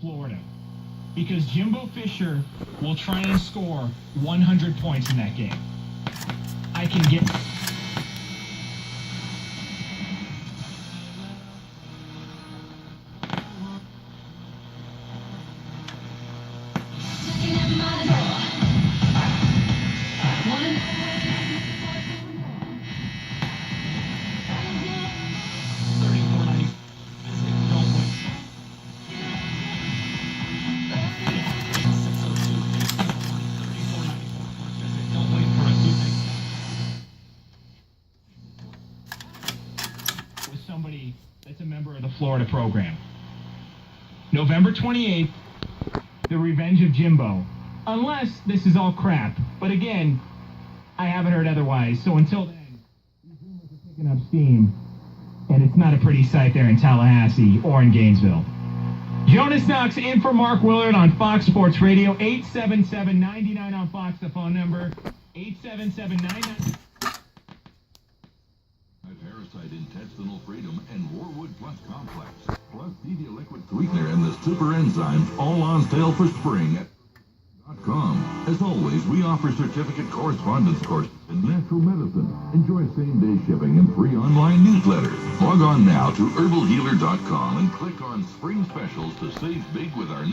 Florida. Because Jimbo Fisher will try and score 100 points in that game. I can get... with somebody that's a member of the Florida program. November 28th, the revenge of Jimbo. Unless this is all crap. But again, I haven't heard otherwise. So until then, these rumors are picking up steam. And it's not a pretty sight there in Tallahassee or in Gainesville. Jonas Knox in for Mark Willard on Fox Sports Radio. 877-99 on Fox, the phone number. 877-99. Parasite Intestinal Freedom and Warwood Plus Complex. Plus Stevia Liquid Sweetener and the Super Enzymes all on sale for spring at .com. As always, we offer certificate correspondence courses in natural medicine. Enjoy same-day shipping and free online newsletters. Log on now to herbalhealer.com and click on spring specials to save big with our